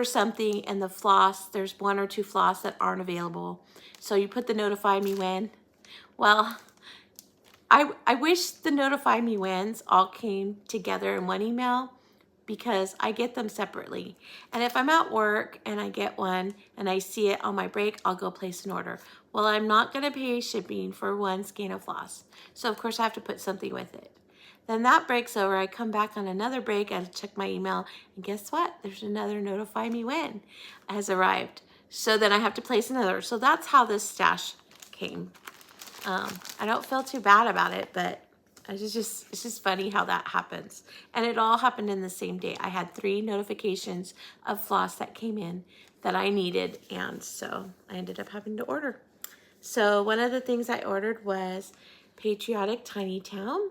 Speaker 1: something and the floss, there's 1 or 2 floss that aren't available. So you put the notify me when. Well, I wish the notify me whens all came together in one email, because I get them separately. And if I'm at work and I get one and I see it on my break, I'll go place an order. Well, I'm not gonna pay shipping for 1 skein of floss. So of course I have to put something with it. Then that break's over, I come back on another break, I check my email, and guess what? There's another notify me when has arrived. So then I have to place another. So that's how this stash came. I don't feel too bad about it, but it's just funny how that happens. And it all happened in the same day. I had 3 notifications of floss that came in that I needed, and so I ended up having to order. So one of the things I ordered was Patriotic Tiny Town.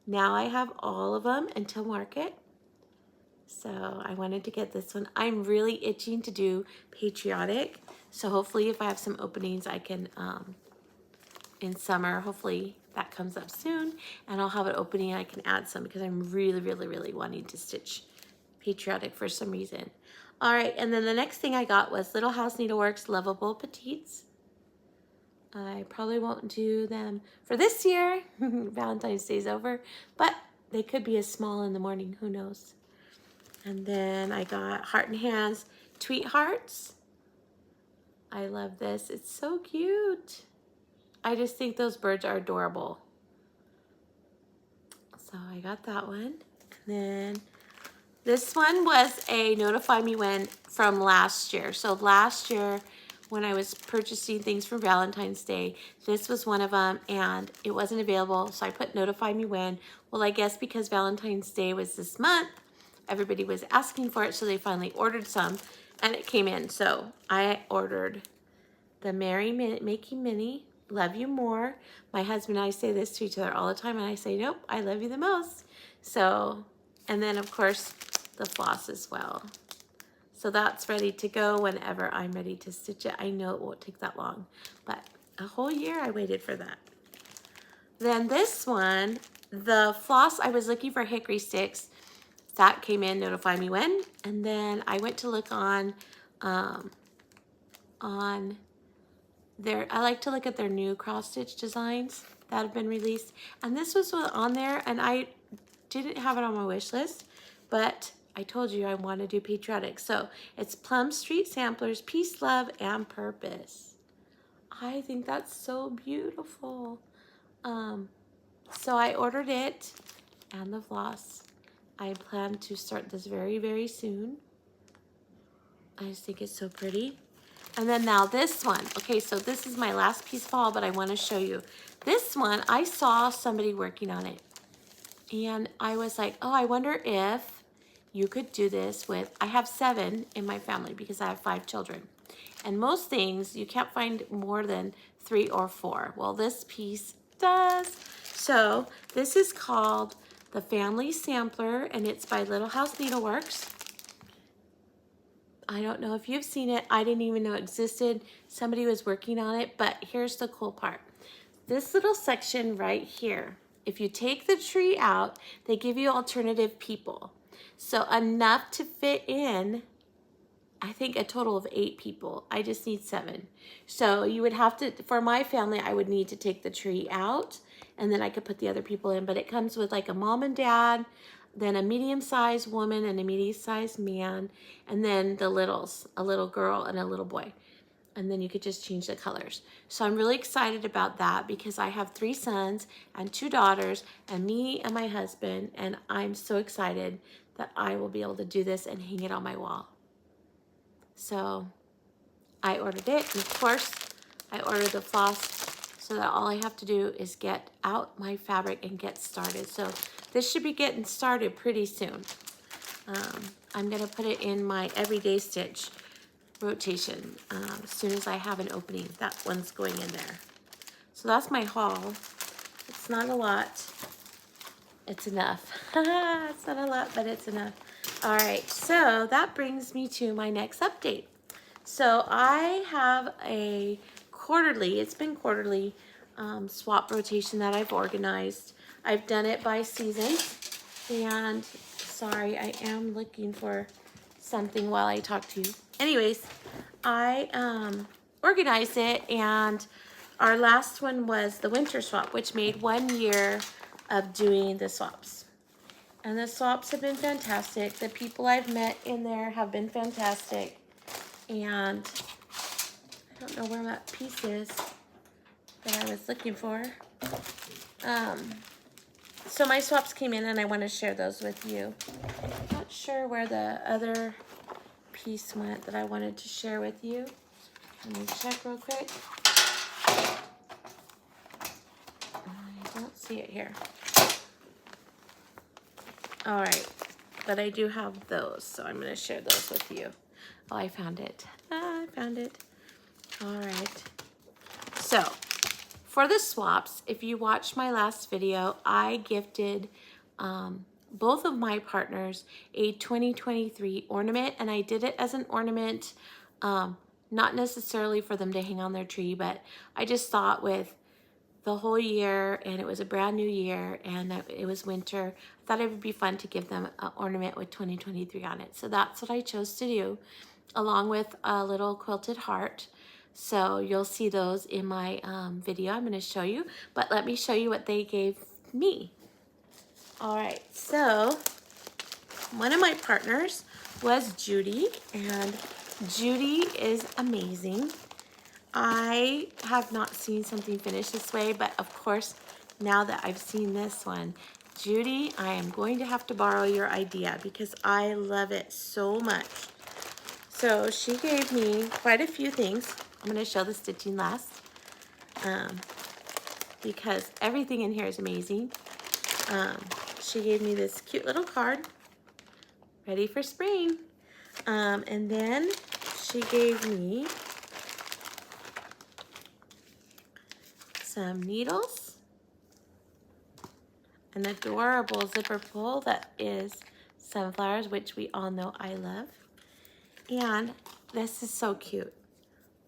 Speaker 1: Now I have all of them until market. So I wanted to get this one. I'm really itching to do Patriotic. So hopefully if I have some openings, I can, in summer, hopefully that comes up soon, and I'll have an opening and I can add some, because I'm really wanting to stitch Patriotic for some reason. All right, and then the next thing I got was Little House Needleworks Lovable Petites. I probably won't do them for this year. Valentine's Day's over, but they could be as small in the morning, who knows. And then I got Heart and Hands Tweet Hearts. I love this, it's so cute. I just think those birds are adorable. So I got that one. And then this one was a notify me when from last year. So last year when I was purchasing things for Valentine's Day, this was one of them and it wasn't available. So I put notify me when. Well, I guess because Valentine's Day was this month, everybody was asking for it. So they finally ordered some and it came in. So I ordered the Merry Making Mini. Love you more. My husband and I say this to each other all the time, and I say, nope, I love you the most. So, and then of course the floss as well. So that's ready to go whenever I'm ready to stitch it. I know it won't take that long, but a whole year I waited for that. Then this one, the floss, I was looking for hickory sticks. That came in, notify me when. And then I went to look on I like to look at their new cross stitch designs that have been released, and this was on there, and I didn't have it on my wish list, but I told you I want to do Patriotic. So it's Plum Street Samplers, Peace, Love, and Purpose. I think that's so beautiful. So I ordered it and the floss. I plan to start this very soon. I just think it's so pretty. And then now this one. Okay, so this is my last piece of haul, but I want to show you. This one, I saw somebody working on it. And I was like, oh, I wonder if you could do this with, I have 7 in my family because I have 5 children. And most things, you can't find more than 3 or 4. Well, this piece does. So this is called the Family Sampler, and it's by Little House Needleworks. I don't know if you've seen it. I didn't even know it existed. Somebody was working on it, but here's the cool part. This little section right here, if you take the tree out, they give you alternative people. So enough to fit in I think a total of 8 people. I just need 7. So you would have to, for my family, I would need to take the tree out and then I could put the other people in. But it comes with like a mom and dad, then a medium-sized woman and a medium-sized man, and then the littles, a little girl and a little boy. And then you could just change the colors. So I'm really excited about that because I have 3 sons and 2 daughters and me and my husband, and I'm so excited that I will be able to do this and hang it on my wall. So I ordered it, and of course I ordered the floss so that all I have to do is get out my fabric and get started. So this should be getting started pretty soon. I'm gonna put it in my everyday stitch rotation as soon as I have an opening. That one's going in there. So that's my haul. It's not a lot. It's enough. It's not a lot, but it's enough. All right, so that brings me to my next update. So I have a quarterly, it's been quarterly swap rotation that I've organized. I've done it by season, and sorry, I am looking for something while I talk to you. Anyways, I organized it, and our last one was the winter swap, which made 1 year of doing the swaps. And the swaps have been fantastic. The people I've met in there have been fantastic. And I don't know where that piece is that I was looking for. So my swaps came in and I want to share those with you. Not sure where the other piece went that I wanted to share with you. Let me check real quick. I don't see it here. All right, but I do have those, so I'm going to share those with you. Oh, I found it. I found it. All right. So for the swaps, if you watched my last video, I gifted both of my partners a 2023 ornament, and I did it as an ornament, not necessarily for them to hang on their tree, but I just thought with the whole year, and it was a brand new year, and it was winter, I thought it would be fun to give them an ornament with 2023 on it. So that's what I chose to do, along with a little quilted heart. So you'll see those in my video I'm going to show you, but let me show you what they gave me. All right, so one of my partners was Judy, and Judy is amazing. I have not seen something finished this way, but of course, now that I've seen this one, Judy, I am going to have to borrow your idea because I love it so much. So she gave me quite a few things. I'm going to show the stitching last because everything in here is amazing. She gave me this cute little card, ready for spring. And then she gave me some needles, an adorable zipper pull that is sunflowers, which we all know I love. And this is so cute.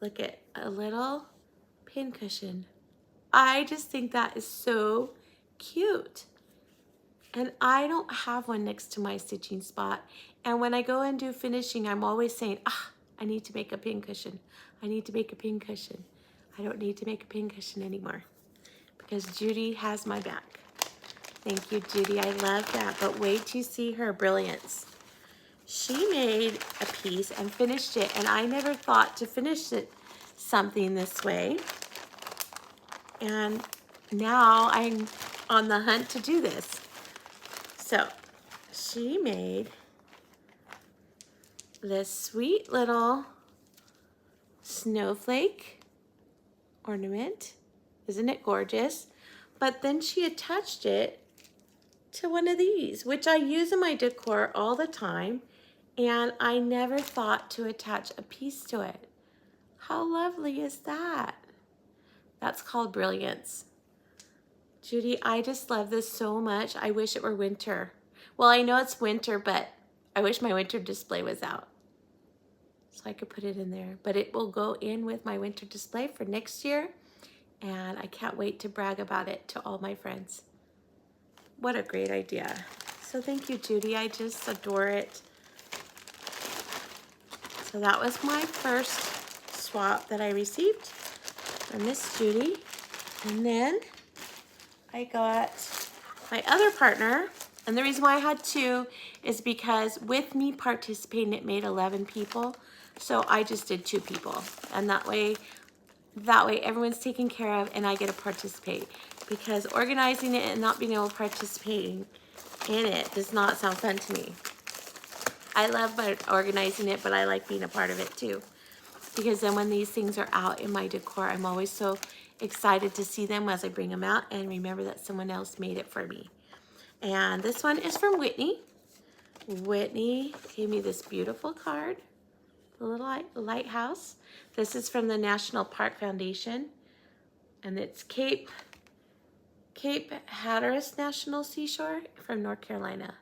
Speaker 1: Look at a little pin cushion. I just think that is so cute. And I don't have one next to my stitching spot. And when I go and do finishing, I'm always saying, I need to make a pin cushion. I need to make a pin cushion. I don't need to make a pin cushion anymore because Judy has my back. Thank you, Judy. I love that. But wait till you see her brilliance. She made a piece and finished it, and I never thought to finish it something this way. And now I'm on the hunt to do this. So she made this sweet little snowflake ornament. Isn't it gorgeous? But then she attached it to one of these, which I use in my decor all the time, and I never thought to attach a piece to it. How lovely is that? That's called brilliance. Judy, I just love this so much. I wish it were winter. Well, I know it's winter, but I wish my winter display was out so I could put it in there. But it will go in with my winter display for next year, and I can't wait to brag about it to all my friends. What a great idea. So thank you, Judy. I just adore it. So that was my first swap that I received from Miss Judy. And then I got my other partner, and the reason why I had two is because with me participating, it made 11 people. So I just did 2 people, and that way everyone's taken care of and I get to participate, because organizing it and not being able to participate in it does not sound fun to me. I love organizing it, but I like being a part of it too, because then when these things are out in my decor, I'm always so excited to see them as I bring them out and remember that someone else made it for me. And this one is from Whitney. Whitney gave me this beautiful card, the little lighthouse. This is from the National Park Foundation, and it's Cape Hatteras National Seashore from North Carolina.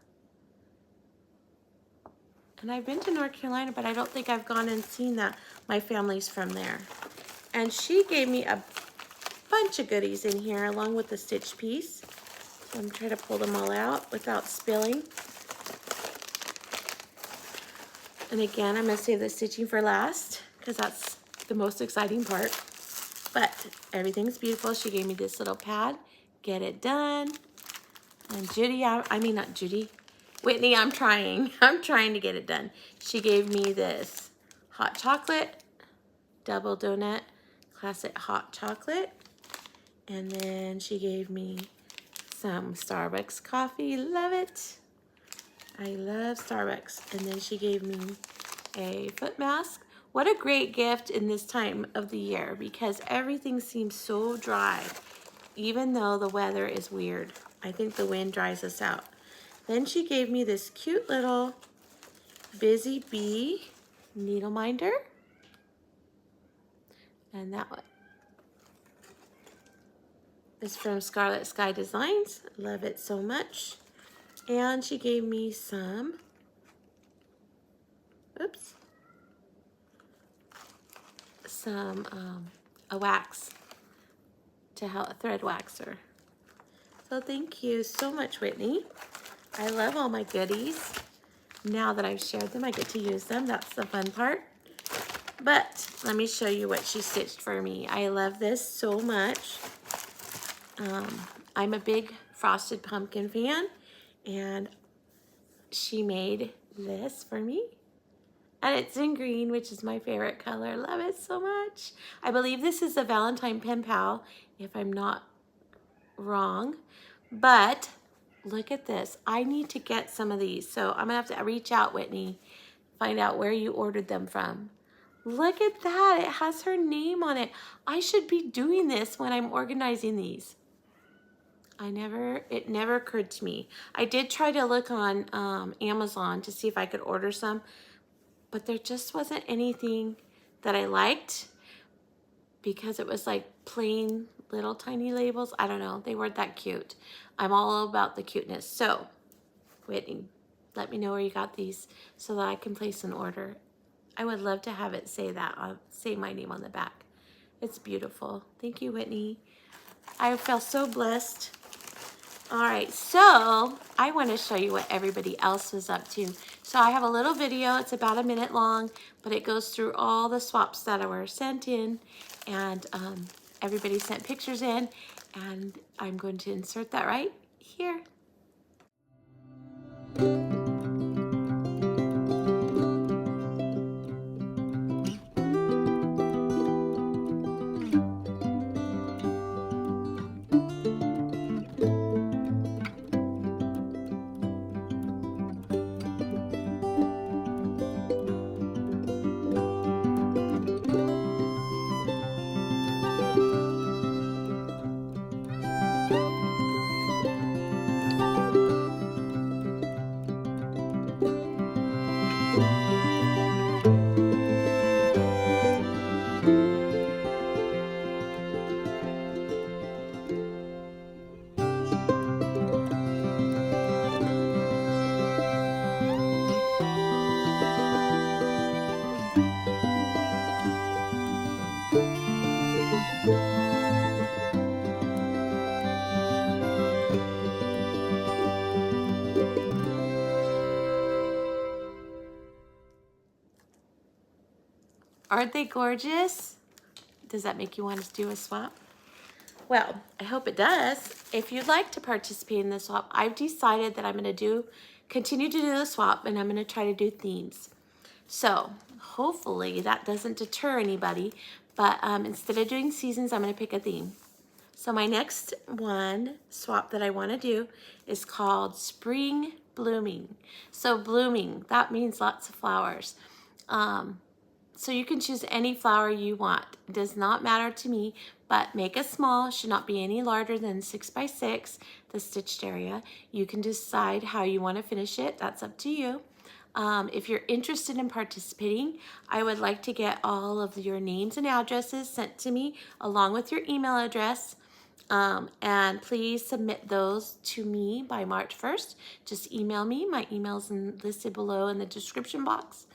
Speaker 1: And I've been to North Carolina, but I don't think I've gone and seen that. My family's from there. And she gave me a bunch of goodies in here along with the stitch piece. So I'm trying to pull them all out without spilling. And again, I'm going to save the stitching for last because that's the most exciting part. But everything's beautiful. She gave me this little pad. Get it done. And Judy, not Judy. Whitney, I'm trying to get it done. She gave me this hot chocolate, double donut, classic hot chocolate. And then she gave me some Starbucks coffee. Love it. I love Starbucks. And then she gave me a foot mask. What a great gift in this time of the year, because everything seems so dry, even though the weather is weird. I think the wind dries us out. Then she gave me this cute little Busy Bee needle minder. And that one is from Scarlet Sky Designs. Love it so much. And she gave me some, a wax to help, a thread waxer. So thank you so much, Whitney. I love all my goodies. Now that I've shared them, I get to use them. That's the fun part. But let me show you what she stitched for me. I love this so much. I'm a big frosted pumpkin fan, and she made this for me. And it's in green, which is my favorite color. Love it so much. I believe this is a Valentine pen pal, if I'm not wrong. But look at this. I need to get some of these. So I'm gonna have to reach out, Whitney, find out where you ordered them from. Look at that. It has her name on it. I should be doing this when I'm organizing these. It never occurred to me. I did try to look on Amazon to see if I could order some, but there just wasn't anything that I liked, because it was like plain little tiny labels. I don't know. They weren't that cute. I'm all about the cuteness. So, Whitney, let me know where you got these so that I can place an order. I would love to have it say that, say my name on the back. It's beautiful. Thank you, Whitney. I feel so blessed. All right, so I want to show you what everybody else was up to. So I have a little video. It's about a minute long, but it goes through all the swaps that were sent in, and everybody sent pictures in, and I'm going to insert that right here. Aren't they gorgeous? Does that make you want to do a swap? Well, I hope it does. If you'd like to participate in the swap, I've decided that I'm going to continue to do the swap, and I'm going to try to do themes. So hopefully that doesn't deter anybody, but instead of doing seasons, I'm going to pick a theme. So my next swap that I want to do is called Spring Blooming. So blooming, that means lots of flowers. So you can choose any flower you want. It does not matter to me, but make it small. Should not be any larger than 6 by 6, the stitched area. You can decide how you want to finish it. That's up to you. If you're interested in participating, I would like to get all of your names and addresses sent to me along with your email address. And please submit those to me by March 1st. Just email me. My email's listed below in the description box.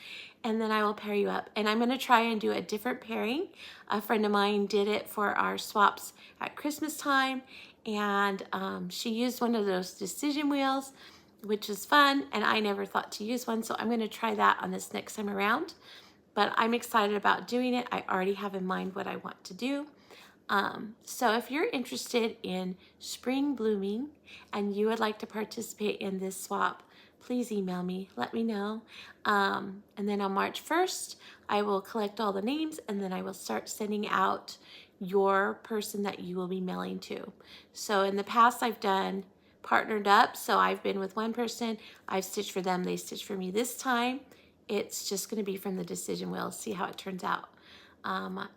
Speaker 1: And then I will pair you up. And I'm going to try and do a different pairing. A friend of mine did it for our swaps at Christmas time. And she used one of those decision wheels, which was fun. And I never thought to use one. So I'm going to try that on this next time around. But I'm excited about doing it. I already have in mind what I want to do. So if you're interested in spring blooming and you would like to participate in this swap, please email me, let me know. And then on March 1st, I will collect all the names, and then I will start sending out your person that you will be mailing to. So in the past, I've done partnered up. So I've been with one person, I've stitched for them, they stitched for me. This time, it's just going to be from the decision wheel. See how it turns out.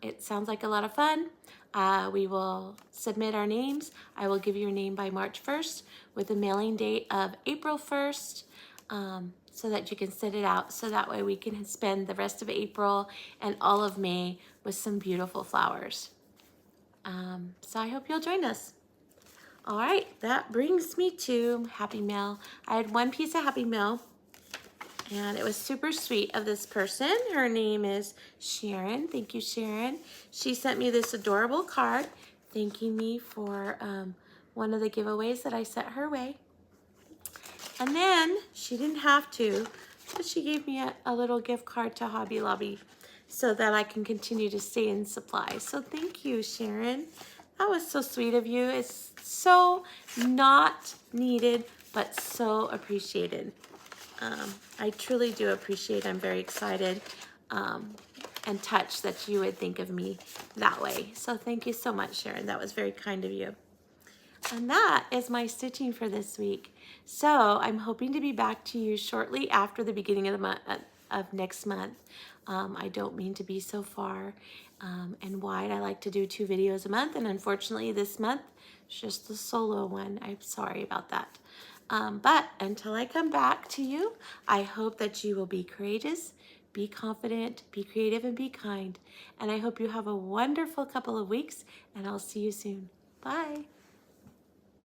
Speaker 1: It sounds like a lot of fun. We will submit our names. I will give you your name by March 1st with a mailing date of April 1st, so that you can send it out. So that way we can spend the rest of April and all of May with some beautiful flowers. So I hope you'll join us. All right, that brings me to Happy Mail. I had one piece of Happy Mail, and it was super sweet of this person. Her name is Sharon. Thank you, Sharon. She sent me this adorable card thanking me for one of the giveaways that I sent her way. And then she didn't have to, but she gave me a little gift card to Hobby Lobby so that I can continue to stay in supply. So thank you, Sharon. That was so sweet of you. It's so not needed, but so appreciated. I truly do appreciate it. I'm very excited and touched that you would think of me that way. So thank you so much, Sharon. That was very kind of you. And that is my stitching for this week. So I'm hoping to be back to you shortly after the beginning of the month, of next month. I don't mean to be so far and wide. I like to do 2 videos a month, and unfortunately this month it's just the solo one. I'm sorry about that. But until I come back to you, I hope that you will be courageous, be confident, be creative, and be kind. And I hope you have a wonderful couple of weeks, and I'll see you soon. Bye.